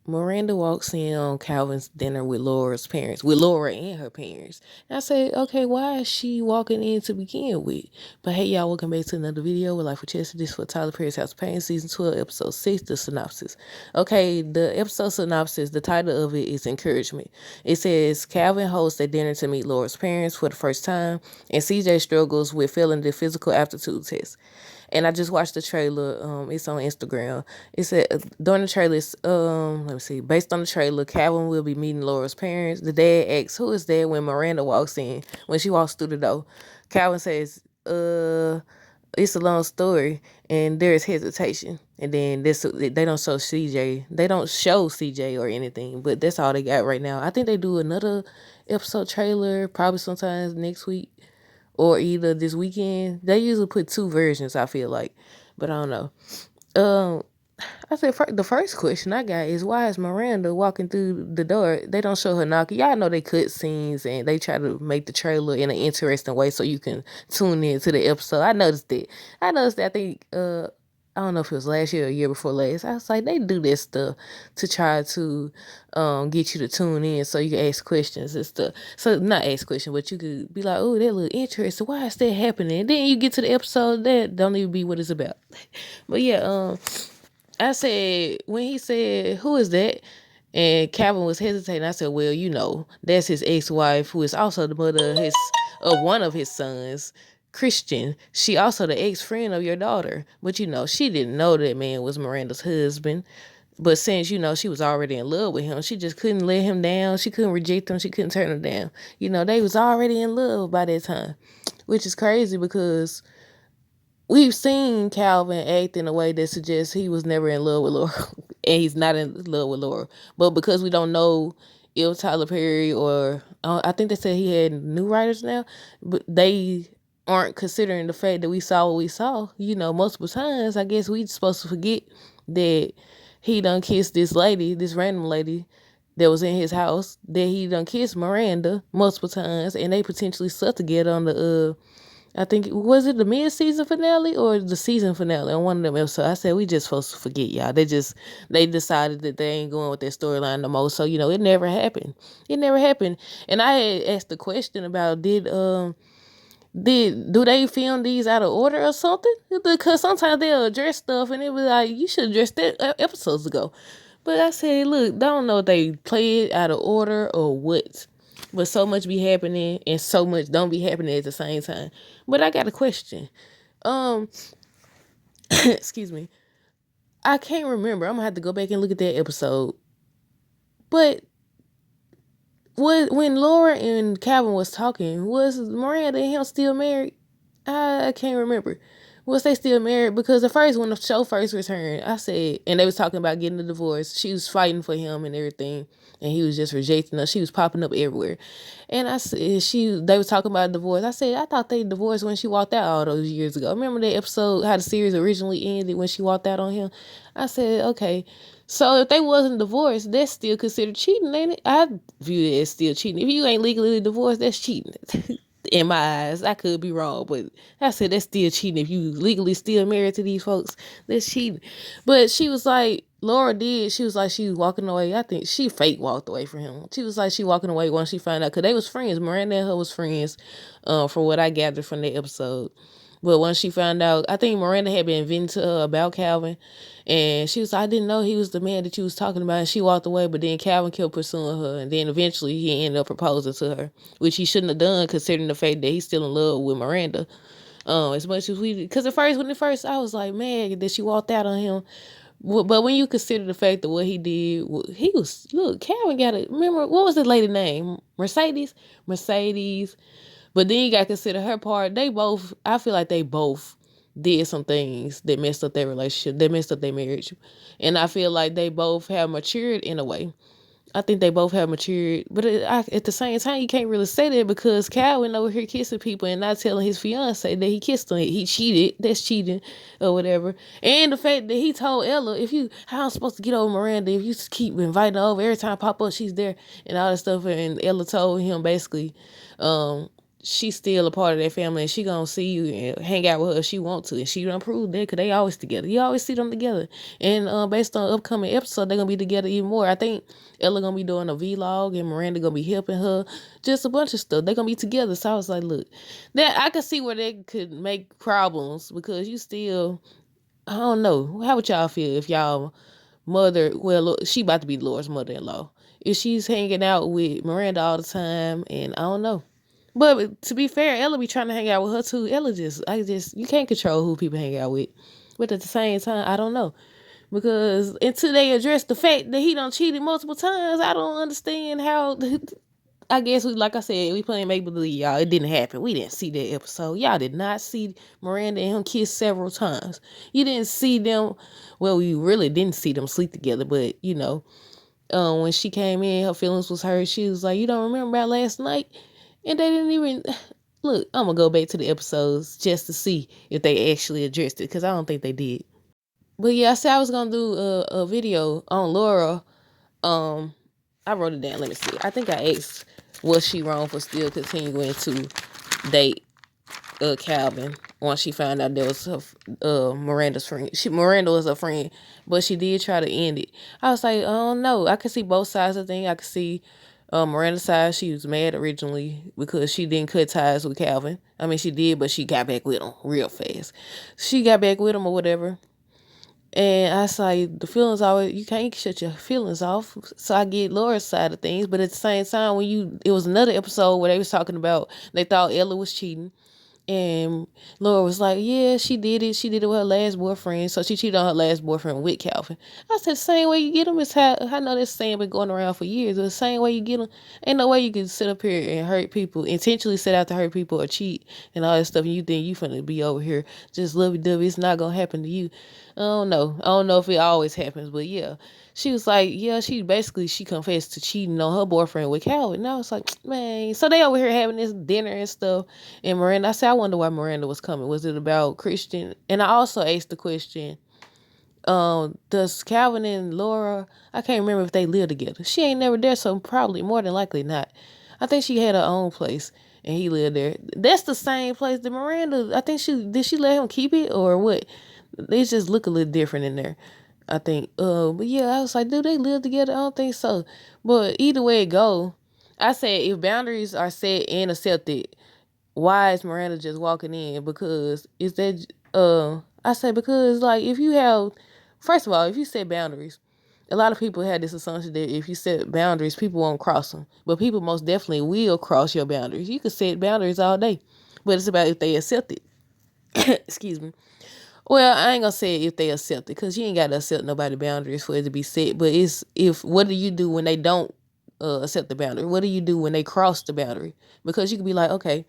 Miranda walks in on Calvin's dinner with Laura's parents, with Laura and her parents. And I say, okay, why is she walking in to begin with? But hey, y'all, welcome back to another video with Life with Chester. This for Tyler Perry's House of Payne, Season 12, Episode 6, the synopsis. Okay, the episode synopsis, the title of it is Encouragement. It says, Calvin hosts a dinner to meet Laura's parents for the first time, and CJ struggles with failing the physical aptitude test. And I just watched the trailer. It's on Instagram. It said during the trailer, let me see. Based on the trailer, Calvin will be meeting Laura's parents. The dad asks, "Who is there?" When Miranda walks in. When she walks through the door, Calvin says, it's a long story," and there is hesitation. And then they don't show CJ. They don't show CJ or anything, but that's all they got right now. I think they do another episode trailer probably sometimes next week or either this weekend. They usually put two versions, I feel like, but I don't know. Um, I said the first question I got is, why is Miranda walking through the door? They don't show her knocking. Y'all know they cut scenes and they try to make the trailer in an interesting way so you can tune in to the episode. I noticed that. I think I don't know if it was last year or year before last. I was like, they do this stuff to try to get you to tune in so you can ask questions and stuff. So not ask questions, but you could be like, oh, that look interesting. Why is that happening? And then you get to the episode that don't even be what it's about. But yeah, I said, when he said, who is that? And Calvin was hesitating. I said, well, that's his ex-wife, who is also the mother of one of his sons, Christian. She also the ex-friend of your daughter. But, she didn't know that man was Miranda's husband. But since, she was already in love with him, she just couldn't let him down. She couldn't reject him. She couldn't turn him down. They was already in love by that time, which is crazy because we've seen Calvin act in a way that suggests he was never in love with Laura, and he's not in love with Laura. But because we don't know if Tyler Perry or I think they said he had new writers now, but they aren't considering the fact that we saw what we saw. Multiple times. I guess we supposed to forget that he done kissed this lady, this random lady that was in his house. That he done kissed Miranda multiple times, and they potentially slept together on the I think, was it the mid-season finale or the season finale on one of them episodes? I said, we just supposed to forget, y'all. They decided that they ain't going with their storyline no more. So, it never happened. It never happened. And I had asked the question about, do they film these out of order or something? Because sometimes they'll address stuff and it was like, you should address that episodes ago. But I said, look, don't know if they play it out of order or what. But so much be happening and so much don't be happening at the same time. But I got a question. Um, excuse me. I can't remember. I'm gonna have to go back and look at that episode. But when Laura and Calvin was talking, was Miranda and him still married? I can't remember. Was they still married? Because at first, when the show first returned, I said, and they was talking about getting a divorce. She was fighting for him and everything, and he was just rejecting her. She was popping up everywhere, and I said, they was talking about divorce. I said, I thought they divorced when she walked out all those years ago. Remember that episode how the series originally ended when she walked out on him? I said, okay. So if they wasn't divorced, that's still considered cheating, ain't it? I view it as still cheating. If you ain't legally divorced, that's cheating. In my eyes, I could be wrong, but I said that's still cheating. If you legally still married to these folks, that's cheating. But she was like, Laura did. She was like, she was walking away. I think she fake walked away from him. She was like, she walking away once she found out, because they was friends. Miranda and her was friends, from what I gathered from the episode. But once she found out, I think Miranda had been venting to her about Calvin. And she was like, I didn't know he was the man that you was talking about. And she walked away, but then Calvin kept pursuing her. And then eventually he ended up proposing to her, which he shouldn't have done considering the fact that he's still in love with Miranda. As much as because at first, I was like, man, that she walked out on him. But when you consider the fact that what he did, Calvin got it. Remember, what was the lady name? Mercedes. But then you got to consider her part. I feel like they both did some things that messed up their relationship, that messed up their marriage. And I feel like they both have matured in a way. I think they both have matured. But at the same time, you can't really say that because Calvin over here kissing people and not telling his fiance that he kissed her. He cheated. That's cheating or whatever. And the fact that he told Ella, how I'm supposed to get over Miranda if you keep inviting her over every time I pop up, she's there and all that stuff. And Ella told him basically, she's still a part of that family, and she gonna see you and hang out with her if she want to, and she done proved that because they always together. You always see them together, and based on upcoming episode, they're gonna be together even more. I think Ella gonna be doing a vlog, and Miranda gonna be helping her, just a bunch of stuff. They're gonna be together. So I was like, look, that I could see where they could make problems because you still, I don't know, how would y'all feel if y'all mother, well, she about to be Laura's mother-in-law, if she's hanging out with Miranda all the time, and I don't know. But to be fair, Ella be trying to hang out with her too. Ella you can't control who people hang out with. But at the same time, I don't know. Because until they address the fact that he done cheated multiple times, I don't understand how. I guess like I said, we playing make believe, y'all. It didn't happen. We didn't see that episode. Y'all did not see Miranda and him kiss several times. You didn't see them. Well, we really didn't see them sleep together. But when she came in, her feelings was hurt. She was like, "You don't remember about last night?" And they didn't even look. I'm gonna go back to the episodes just to see if they actually addressed it, because I don't think they did. But yeah, I said I was gonna do a video on Laura. I wrote it down. Let me see. I think I asked, was she wrong for still continuing to date Calvin once she found out there was Miranda's friend. Miranda was a friend, but she did try to end it. I was like, oh no, I could see both sides of the thing. I could see Miranda's side. She was mad originally because she didn't cut ties with Calvin. I mean, she did, but she got back with him real fast. She got back with him or whatever. And I was like, the feelings always, you can't shut your feelings off. So I get Laura's side of things. But at the same time, it was another episode where they was talking about, they thought Ella was cheating. And Laura was like, yeah, she did it. She did it with her last boyfriend. So she cheated on her last boyfriend with Calvin. I said, the same way you get them is how, I know this saying been going around for years. The same way you get them, ain't no way you can sit up here and hurt people, intentionally set out to hurt people or cheat and all that stuff. And you think you finna be over here just lovey-dovey. It's not gonna happen to you. I don't know. I don't know if it always happens, but yeah. She was like, yeah, she confessed to cheating on her boyfriend with Calvin. And I was like, man. So they over here having this dinner and stuff. And Miranda, I said, I wonder why Miranda was coming. Was it about Christian? And I also asked the question, does Calvin and Laura, I can't remember if they live together. She ain't never there, so probably more than likely not. I think she had her own place and he lived there. That's the same place that Miranda, I think did she let him keep it or what? They just look a little different in there, I think. But yeah, I was like, do they live together? I don't think so. But either way it go, I said if boundaries are set and accepted, why is Miranda just walking in? Because I say because like if you have, first of all, if you set boundaries, a lot of people had this assumption that if you set boundaries, people won't cross them. But people most definitely will cross your boundaries. You can set boundaries all day, but it's about if they accept it. Excuse me. Well, I ain't gonna say if they accept it, because you ain't gotta accept nobody's boundaries for it to be set. But what do you do when they don't accept the boundary? What do you do when they cross the boundary? Because you could be like, okay,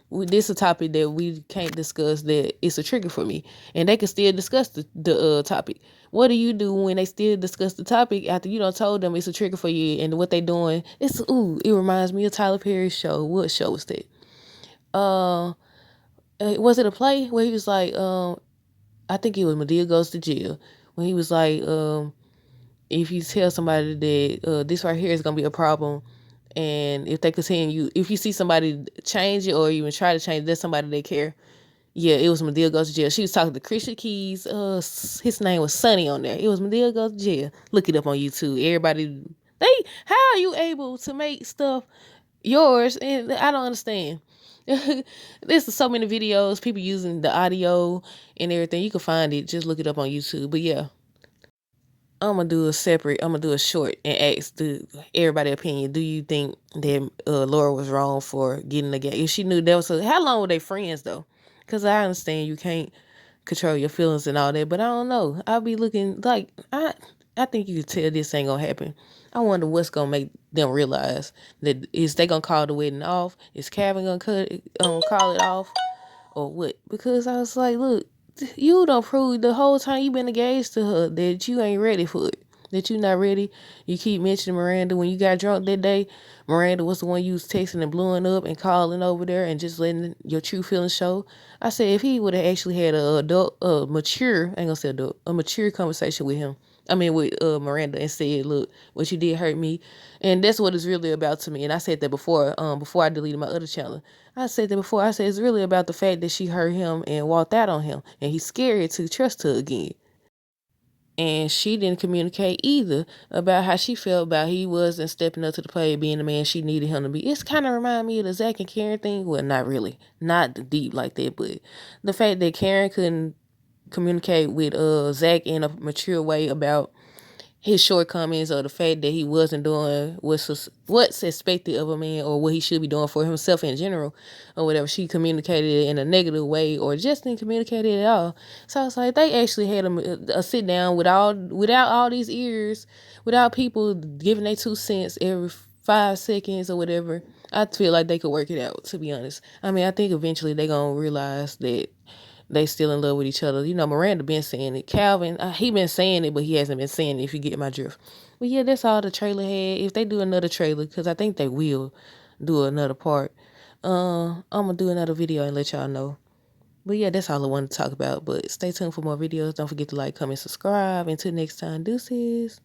this is a topic that we can't discuss, that it's a trigger for me, and they can still discuss the topic. What do you do when they still discuss the topic after you done told them it's a trigger for you, and what they doing? It reminds me of Tyler Perry's show. What show was that? Was it a play where he was like, I think it was Madea Goes to Jail, when he was like, if you tell somebody that this right here is gonna be a problem, and if they continue, if you see somebody change it or even try to change it, that's somebody they care. Yeah, it was Madea Goes to Jail. She was talking to Christian Keys. His name was Sonny on there. It was Madea Goes to Jail. Look it up on YouTube. Everybody, how are you able to make stuff yours? And I don't understand. There's so many videos, people using the audio and everything. You can find it. Just look it up on YouTube. But yeah, I'm gonna do a short and ask everybody opinion. Do you think that Laura was wrong for getting the game? If she knew that was how long were they friends though? Because I understand you can't control your feelings and all that, but I don't know. I'll be looking like I think you could tell this ain't gonna happen. I wonder what's gonna make them realize that is they gonna call the wedding off? Is Calvin gonna call it off or what? Because I was like, look, you don't prove the whole time you been engaged to her that you ain't ready for it. That you not ready. You keep mentioning Miranda. When you got drunk that day, Miranda was the one you was texting and blowing up and calling over there and just letting your true feelings show. I said if he would have actually had a mature conversation with him, with Miranda, and said, "Look, what you did hurt me," and that's what it's really about to me. And I said that before I deleted my other channel. I said that before. I said it's really about the fact that she hurt him and walked out on him, and he's scared to trust her again. And she didn't communicate either about how she felt about he wasn't stepping up to the plate, being the man she needed him to be. It's kind of remind me of the Zach and Karen thing. Well, not really, not deep like that, but the fact that Karen couldn't communicate with Zach in a mature way about his shortcomings, or the fact that he wasn't doing what's expected of a man, or what he should be doing for himself in general, or whatever. She communicated it in a negative way, or just didn't communicate it at all. So it's like they actually had a sit down without all these ears, without people giving their 2 cents every 5 seconds or whatever. I feel like they could work it out, to be honest. I mean, I think eventually they gonna realize that they still in love with each other. Miranda been saying it. Calvin, he been saying it, but he hasn't been saying it, if you get my drift. But yeah, that's all the trailer had. If they do another trailer, because I think they will do another part, I'm going to do another video and let y'all know. But yeah, that's all I wanted to talk about. But stay tuned for more videos. Don't forget to like, comment, subscribe. Until next time, deuces.